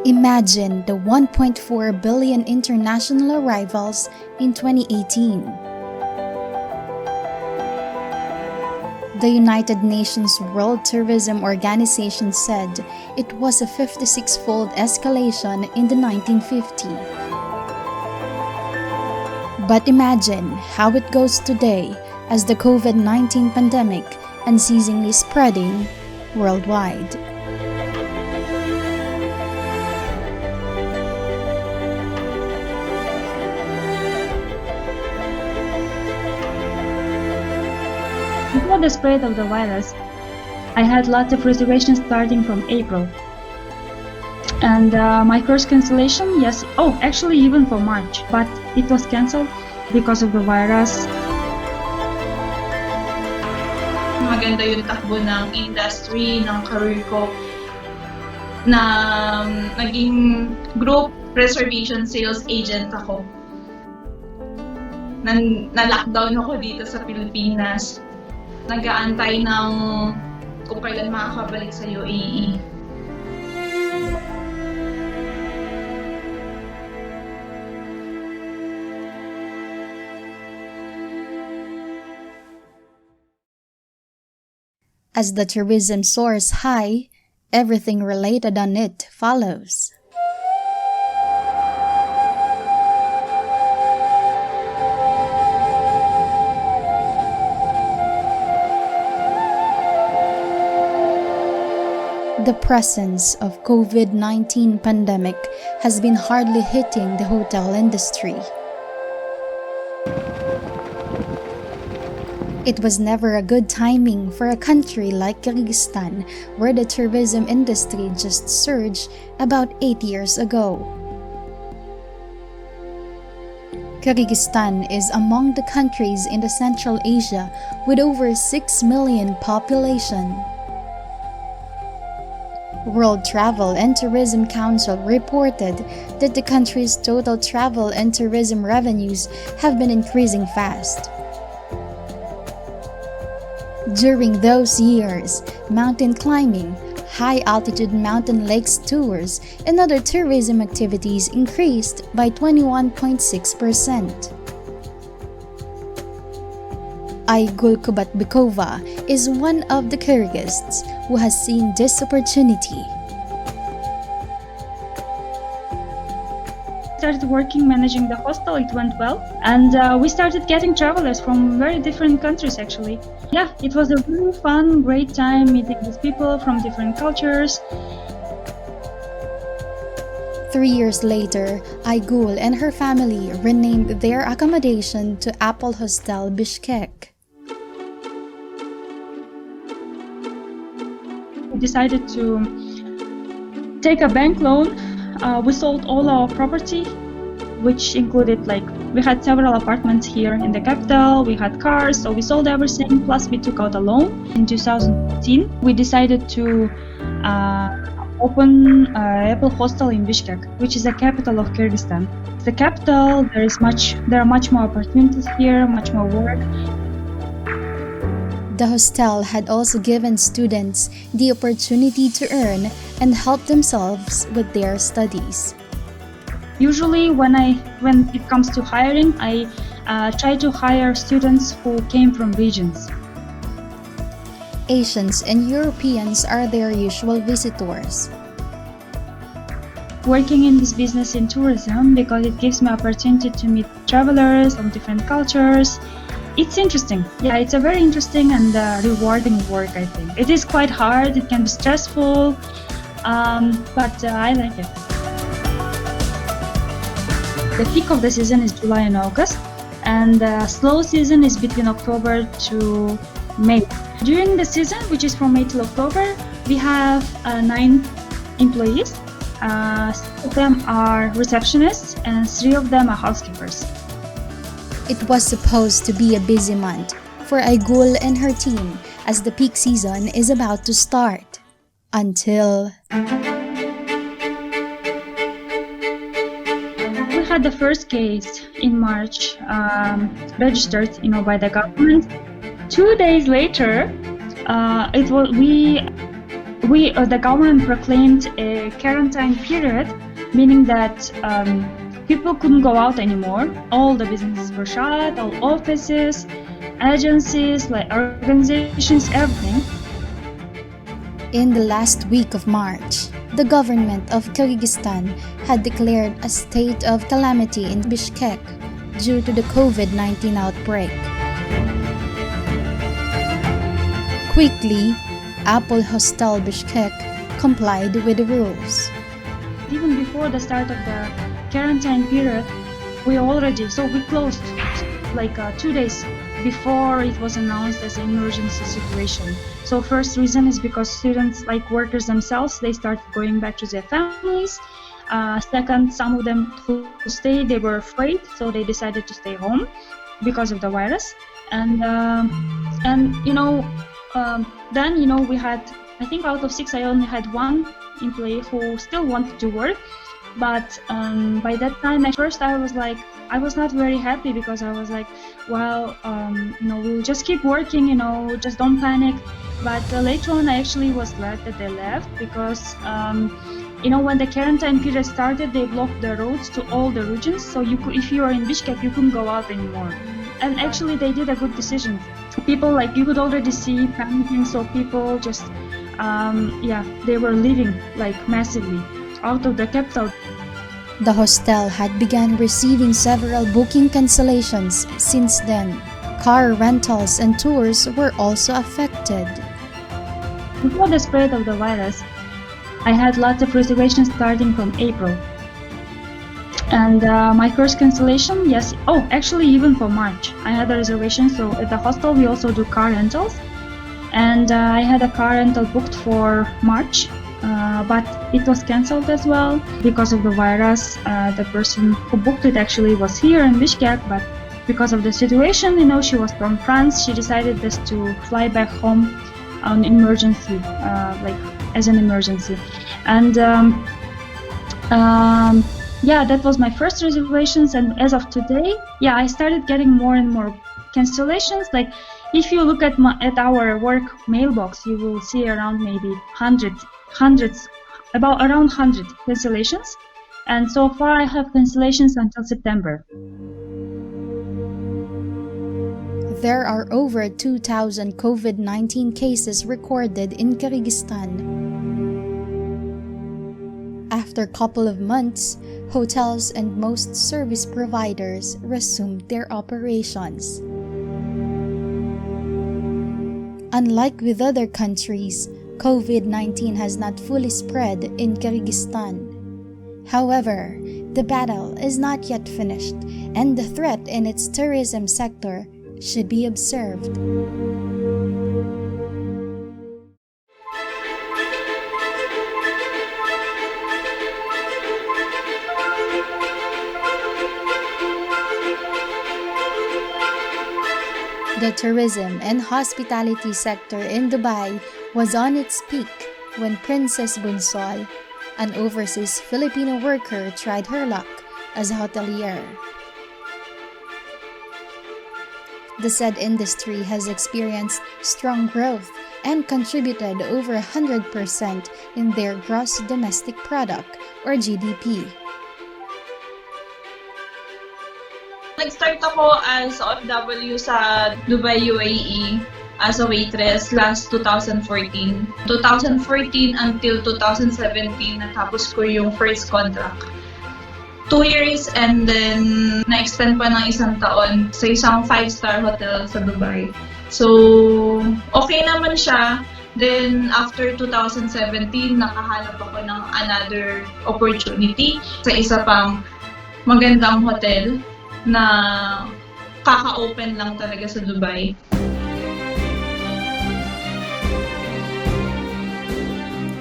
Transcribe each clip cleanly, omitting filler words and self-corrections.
Imagine the 1.4 billion international arrivals in 2018. The United Nations World Tourism Organization said it was a 56-fold escalation in the 1950s. But imagine how it goes today as the COVID-19 pandemic unceasingly spreading worldwide. Before the spread of the virus, I had lots of reservations starting from April. And my first cancellation, yes, actually even for March, but it was cancelled because of the virus. Maganda yung takbo ng industry, ng career ko, na naging group reservation sales agent ako. Na-lockdown ako dito sa Pilipinas. Nag-aantay ng kung kailan makakabalik sa UAE. As the tourism soars high, everything related on it follows. The presence of COVID-19 pandemic has been hardly hitting the hotel industry. It was never a good timing for a country like Kyrgyzstan, where the tourism industry just surged about 8 years ago. Kyrgyzstan is among the countries in the Central Asia with over 6 million population. World Travel and Tourism Council reported that the country's total travel and tourism revenues have been increasing fast. During those years, mountain climbing, high-altitude mountain lakes tours, and other tourism activities increased by 21.6%. Aygul Kubatbekova is one of the Kyrgyzs who has seen this opportunity. Started working managing the hostel. It went well, and we started getting travelers from very different countries actually. Yeah, it was a really fun, great time meeting with people from different cultures. 3 years later, Aygul and her family renamed their accommodation to Apple Hostel Bishkek. We decided to take a bank loan. We sold all our property, which included we had several apartments here in the capital, we had cars, so we sold everything, plus we took out a loan. In 2015, we decided to open Apple Hostel in Bishkek, which is the capital of Kyrgyzstan. The capital, there are much more opportunities here, much more work. The hostel had also given students the opportunity to earn and help themselves with their studies. Usually when it comes to hiring, I try to hire students who came from regions. Asians and Europeans are their usual visitors. Working in this business in tourism, because it gives me opportunity to meet travelers from different cultures. It's interesting. Yeah, it's a very interesting and rewarding work, I think. It is quite hard, it can be stressful, but I like it. The peak of the season is July and August, and the slow season is between October to May. During the season, which is from May till October, we have 9 employees. 6 of them are receptionists and 3 of them are housekeepers. It was supposed to be a busy month for Aygul and her team as the peak season is about to start. Until we had the first case in March, registered, by the government. 2 days later, we the government proclaimed a quarantine period, meaning that people couldn't go out anymore. All the businesses were shut, all offices, agencies, like organizations, everything. In the last week of March, the government of Kyrgyzstan had declared a state of calamity in Bishkek due to the COVID-19 outbreak. Quickly, Hostel Bishkek complied with the rules. Even before the start of the quarantine period, we closed like 2 days before it was announced as an emergency situation. So first reason is because students, like workers themselves, they started going back to their families. Second, some of them who stayed, they were afraid, so they decided to stay home because of the virus. Then we had, I think out of 6, I only had 1 employee who still wanted to work. But by that time, at first I was not very happy, because I was like, well, we'll just keep working, just don't panic. But later on, I actually was glad that they left, because when the quarantine period started, they blocked the roads to all the regions. So if you are in Bishkek, you couldn't go out anymore. And actually, they did a good decision. People, you could already see panicking, so people just, they were leaving massively out of the capital. The hostel had begun receiving several booking cancellations since then. Car rentals and tours were also affected. Before the spread of the virus, I had lots of reservations starting from April. And my first cancellation, actually even for March, I had a reservation. So at the hostel, we also do car rentals. And I had a car rental booked for March, but it was cancelled as well because of the virus. The person who booked it actually was here in Bishkek, but because of the situation, she was from France. She decided just to fly back home on emergency, as an emergency. And that was my first reservations. And as of today, I started getting more and more cancellations. If you look at our work mailbox, you will see around maybe hundreds, around 100 cancellations. And so far, I have cancellations until September. There are over 2,000 COVID-19 cases recorded in Kyrgyzstan. After a couple of months, hotels and most service providers resumed their operations. Unlike with other countries, COVID-19 has not fully spread in Kyrgyzstan. However, the battle is not yet finished, and the threat in its tourism sector should be observed. The tourism and hospitality sector in Dubai was on its peak when Princess Bunsol, an overseas Filipino worker, tried her luck as a hotelier. The said industry has experienced strong growth and contributed over 100% in their gross domestic product or GDP. Nag-start ako as OFW sa Dubai, UAE as a waitress last 2014. 2014 until 2017, natapos ko yung first contract. 2 years, and then na-extend pa ng 1 taon sa isang 5-star hotel sa Dubai. So, okay naman siya. Then, after 2017, nakahanap ako ng another opportunity sa isa pang magandang hotel na kaka-open lang talaga sa Dubai.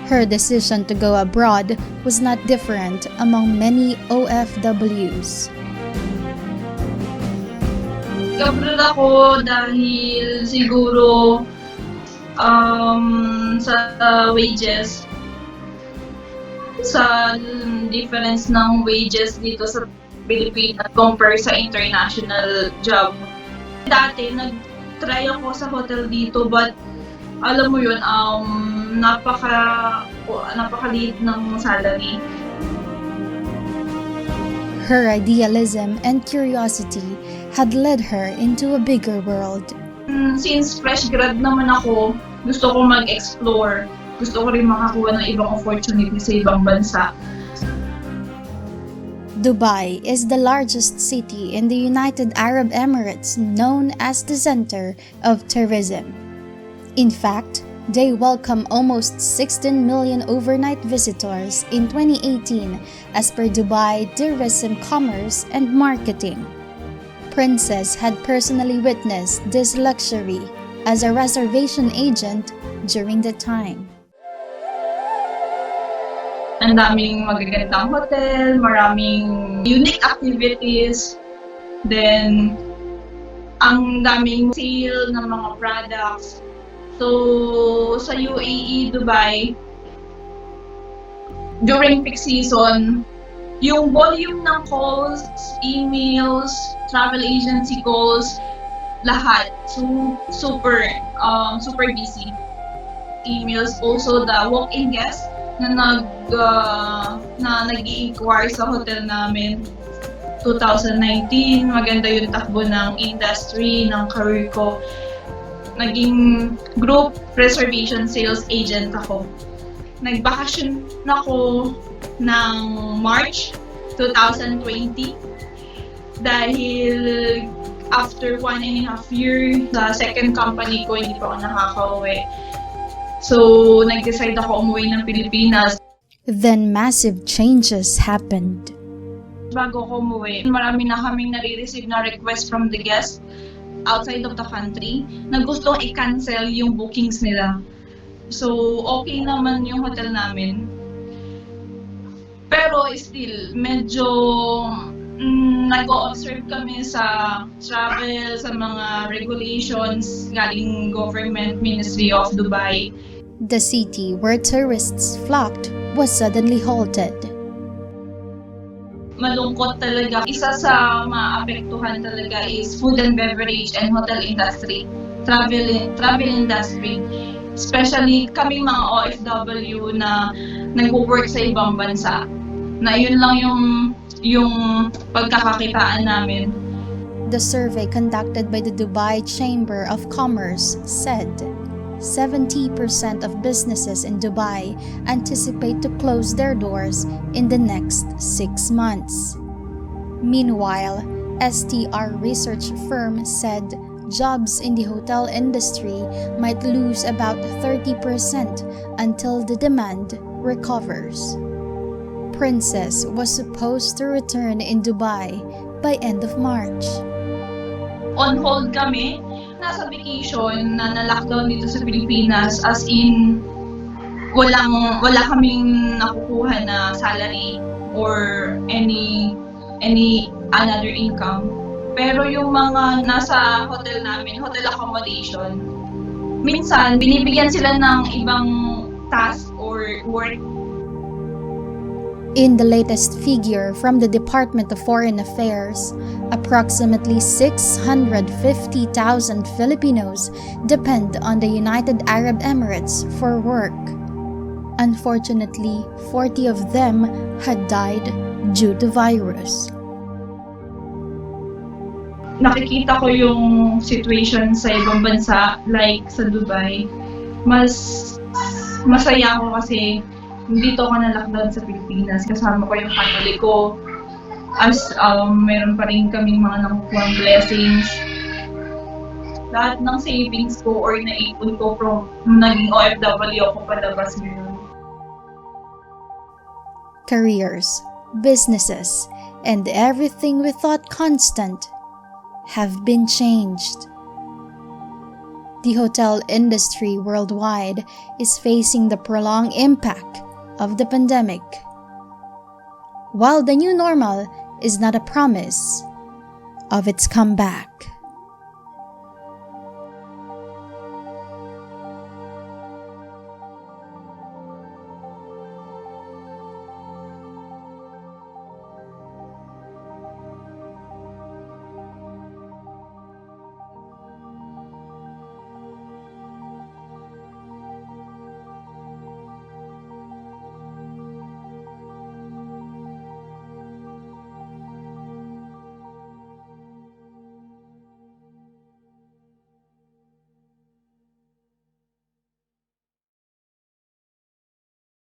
Her decision to go abroad was not different among many OFWs. Abroad ako dahil siguro sa wages, sa difference ng wages dito sa Pilipinas compare sa international job. Dati nag-try ako sa hotel dito, but alam mo yun, napakaliit ng salary. Her idealism and curiosity had led her into a bigger world. Since fresh grad naman ako, gusto ko mag-explore. Gusto ko rin makakuha ng ibang opportunity sa ibang bansa. Dubai is the largest city in the United Arab Emirates, known as the center of tourism. In fact, they welcome almost 16 million overnight visitors in 2018 as per Dubai Tourism Commerce and Marketing. Princess had personally witnessed this luxury as a reservation agent during the time. Ang daming magagandang hotel, maraming unique activities, then ang daming sale ng mga products. So, sa UAE, Dubai, during peak season, yung volume ng calls, emails, travel agency calls, lahat, super busy. Emails, also the walk-in guests na nag-i-inquire sa hotel namin. 2019, maganda yung takbo ng industry, ng career ko. Naging group reservation sales agent ako. Nagbakasyon ako ng March 2020 dahil after 1.5 years sa second company ko, hindi pa ako nakakauwi. So, nag-decide ako umuwi ng Pilipinas. Then massive changes happened. Bago ko umuwi, marami na kaming nare-receive na request from the guests outside of the country na gustong i-cancel yung bookings nila. So, okay naman yung hotel namin. Pero still, medyo nag-o-observe kami sa travel, sa mga regulations galing Government Ministry of Dubai. The city where tourists flocked was suddenly halted. Malungkot talaga. Isa sa maapektuhan talaga is food and beverage and hotel industry, travel industry. Especially kaming mga OFW na nag-work sa ibang bansa. Na yun lang yung pagkakakitaan namin. The survey conducted by the Dubai Chamber of Commerce said 70% of businesses in Dubai anticipate to close their doors in the next 6 months. Meanwhile, STR research firm said jobs in the hotel industry might lose about 30% until the demand recovers. Princess was supposed to return in Dubai by end of March. On hold kami, nasa vacation na na-lockdown dito sa Pilipinas, as in wala kaming nakukuha na salary or any another income. Pero yung mga nasa hotel namin, hotel accommodation, minsan binibigyan sila ng ibang task or work. In the latest figure from the Department of Foreign Affairs, approximately 650,000 Filipinos depend on the United Arab Emirates for work. Unfortunately, 40 of them had died due to virus. Nakikita ko yung situation sa ibang bansa, like sa Dubai. Mas masaya ako kasi dito ako na-lockdown sa Pilipinas. Kasama ko yung family ko. As meron pa rin kaming mga nakukuhang blessings. Lahat ng savings ko or naipon ko from naging OFW ako palabas ngayon. Careers, businesses, and everything we thought constant have been changed. The hotel industry worldwide is facing the prolonged impact of the pandemic. While the new normal is not a promise of its comeback.